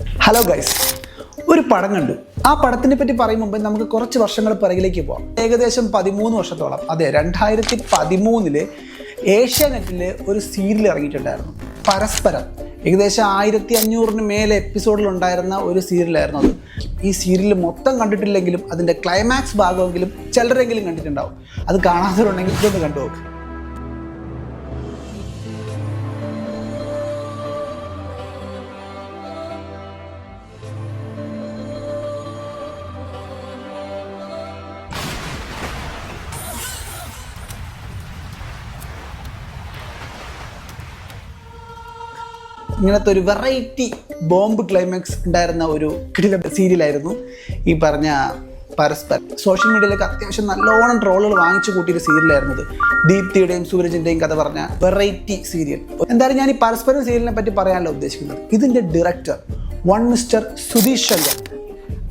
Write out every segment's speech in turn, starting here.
Hello guys, ഒരു പടം കണ്ടു. ആ പടത്തിനെ പറ്റി പറയും മുമ്പ് നമുക്ക് കുറച്ച് വർഷങ്ങൾ പിറകിലേക്ക് പോകാം. ഏകദേശം 13 വർഷത്തോളം, അതെ 2013 ഏഷ്യാനെറ്റിൽ ഒരു സീരിയൽ ഇറങ്ങിയിട്ടുണ്ടായിരുന്നു, പരസ്പരം. ഏകദേശം 1500 മേലെ എപ്പിസോഡിലുണ്ടായിരുന്ന ഒരു സീരിയലായിരുന്നു അത്. ഈ സീരിയൽ മൊത്തം കണ്ടിട്ടില്ലെങ്കിലും അതിൻ്റെ ക്ലൈമാക്സ് ഭാഗമെങ്കിലും ചിലരെങ്കിലും കണ്ടിട്ടുണ്ടാവും. അത് കാണാത്തവരുണ്ടെങ്കിൽ ഇതൊന്ന് കണ്ടു നോക്ക്. ഇങ്ങനത്തെ ഒരു വെറൈറ്റി ബോംബ് ക്ലൈമാക്സ് ഉണ്ടായിരുന്ന ഒരു സീരിയലായിരുന്നു ഈ പറഞ്ഞ പരസ്പരം. സോഷ്യൽ മീഡിയയിലേക്ക് അത്യാവശ്യം നല്ലോണം ട്രോളുകൾ വാങ്ങിച്ചു കൂട്ടിയൊരു സീരിയലായിരുന്നു ഇത്. ദീപ്തിയുടെയും സൂരജിൻ്റെയും കഥ പറഞ്ഞ വെറൈറ്റി സീരിയൽ. എന്തായാലും ഞാൻ ഈ പരസ്പരം സീരിയലിനെ പറ്റി പറയാനല്ല ഉദ്ദേശിക്കുന്നത്. ഇതിൻ്റെ ഡയറക്ടർ മിസ്റ്റർ സുധീഷ് ശങ്കർ.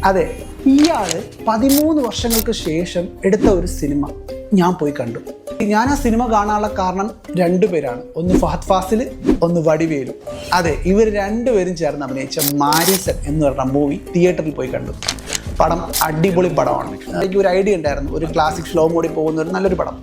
അതെ, ഇയാൾ 13 വർഷങ്ങൾക്ക് ശേഷം എടുത്ത ഒരു സിനിമ ഞാൻ പോയി കണ്ടു. ഞാൻ ആ സിനിമ കാണാനുള്ള കാരണം 2 പേരാണ്. ഒന്ന് ഫഹദ് ഫാസിൽ, ഒന്ന് വടിവേലു. അതെ, ഇവർ 2 പേരും ചേർന്ന് അഭിനയിച്ച മാരീസൻ എന്ന് പറഞ്ഞ മൂവി തിയേറ്ററിൽ പോയി കണ്ടു. പടം അടിപൊളി പടമാണ്. എനിക്ക് ഒരു ഐഡിയ ഉണ്ടായിരുന്നു, ഒരു ക്ലാസിക് സ്ലോ മോഡിൽ പോകുന്ന ഒരു നല്ലൊരു പടം.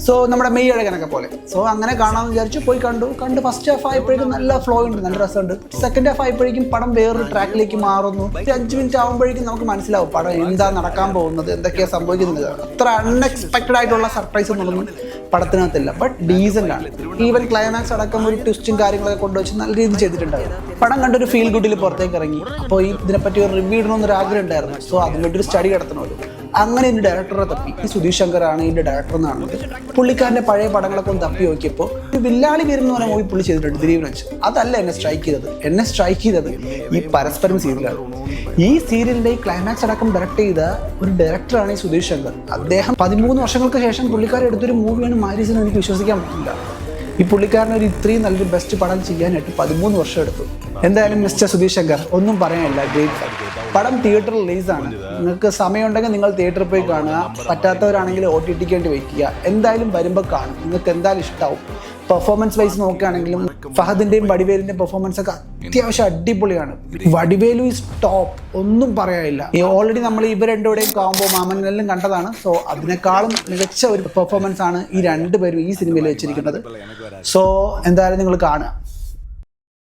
സോ നമ്മുടെ മെയ് അഴകനൊക്കെ പോലെ. സോ അങ്ങനെ കാണാമെന്ന് വിചാരിച്ചു പോയി കണ്ടു. ഫസ്റ്റ് ഹാഫ് ആയപ്പോഴേക്കും നല്ല ഫ്ലോ ഉണ്ട്, നല്ല രസമുണ്ട്. സെക്കൻഡ് ഹാഫ് ആയപ്പോഴേക്കും പടം വേറൊരു ട്രാക്കിലേക്ക് മാറുന്നു. 5 മിനിറ്റ് ആകുമ്പോഴേക്കും നമുക്ക് മനസ്സിലാവും പടം എന്താ നടക്കാൻ പോകുന്നത്, എന്തൊക്കെയാണ് സംഭവിക്കുന്നത്. അത്ര അൺഎക്സ്പെക്റ്റഡ് ആയിട്ടുള്ള സർപ്രൈസ് ഒന്നും പടത്തിനകത്തില്ല, ബട്ട് ഡീസൻ്റ് ആണ്. ഈവൻ ക്ലൈമാക്സ് അടക്കം ഒരു ട്വിസ്റ്റും കാര്യങ്ങളൊക്കെ കൊണ്ടുവച്ച് നല്ല രീതിയിൽ ചെയ്തിട്ടുണ്ടായിരുന്നു. പടം കണ്ടൊരു ഫീൽ ഗുഡിൽ പുറത്തേക്ക് ഇറങ്ങി. അപ്പോൾ ഇതിനെപ്പറ്റി ഒരു റിവ്യൂ ഇടണമെന്നൊരു ആഗ്രഹം ഉണ്ടായിരുന്നു. സോ അതിനുവേണ്ടി ഒരു സ്റ്റഡി നടത്തണമല്ലോ. അങ്ങനെ ഇതിൻ്റെ ഡയറക്ടറെ തപ്പി. ഈ സുധീഷ് ശങ്കറാണ് ഇതിൻ്റെ ഡയറക്ടർ എന്നാണ്. പുള്ളിക്കാരൻ്റെ പഴയ പടങ്ങളൊക്കെ ഒന്ന് തപ്പി നോക്കിയപ്പോൾ ഒരു വില്ലാളി വീരെന്ന് പറഞ്ഞ മൂവി പുള്ളി ചെയ്തിട്ടുണ്ട്, ദിലീപ് വെച്ച്. അതല്ല എന്നെ സ്ട്രൈക്ക് ചെയ്തത് ഈ പരസ്പരം സീരിയലാണ്. ഈ സീരിയലിൻ്റെ ഈ ക്ലൈമാക്സ് അടക്കം ഡയറക്ട് ചെയ്ത ഒരു ഡയറക്ടറാണ് ഈ സുധീഷ് ശങ്കർ. അദ്ദേഹം 13 വർഷങ്ങൾക്ക് ശേഷം പുള്ളിക്കാരൻ എടുത്തൊരു മൂവിയാണ് മാരീസൻ. എനിക്ക് വിശ്വസിക്കാൻ പറ്റില്ല. ഈ പുള്ളിക്കാരൻ ഒരു ഇത്രയും നല്ലൊരു ബെസ്റ്റ് പടം ചെയ്യാനായിട്ട് 13 വർഷം എടുത്തു. എന്തായാലും മിസ്റ്റർ സുധീഷ് ശങ്കർ, ഒന്നും പറയാനില്ല, ഗ്രേറ്റ്. പടം തിയേറ്ററിൽ റിലീസാണ്. നിങ്ങൾക്ക് സമയമുണ്ടെങ്കിൽ നിങ്ങൾ തിയേറ്ററിൽ പോയി കാണുക. പറ്റാത്തവരാണെങ്കിൽ OTTക്ക് വേണ്ടി വെയിറ്റ് ചെയ്യുക. എന്തായാലും വരുമ്പോൾ കാണും, നിങ്ങൾക്ക് എന്തായാലും ഇഷ്ടമാവും. പെർഫോമൻസ് വൈസ് നോക്കുകയാണെങ്കിലും ഫഹദിൻ്റെയും വടിവേലിൻ്റെയും പെർഫോമൻസ് ഒക്കെ അത്യാവശ്യം അടിപൊളിയാണ്. വടിവേലു ഈസ് ടോപ്പ്, ഒന്നും പറയാനില്ല. ഈ ഓൾറെഡി നമ്മൾ ഇവർ 2 പേരുടെയും കോംബോ മാമനെല്ലാം കണ്ടതാണ്. സോ അതിനേക്കാളും മികച്ച ഒരു പെർഫോമൻസ് ആണ് ഈ 2 പേരും ഈ സിനിമയിൽ വെച്ചിരിക്കുന്നത്. സോ എന്തായാലും നിങ്ങൾ കാണുക.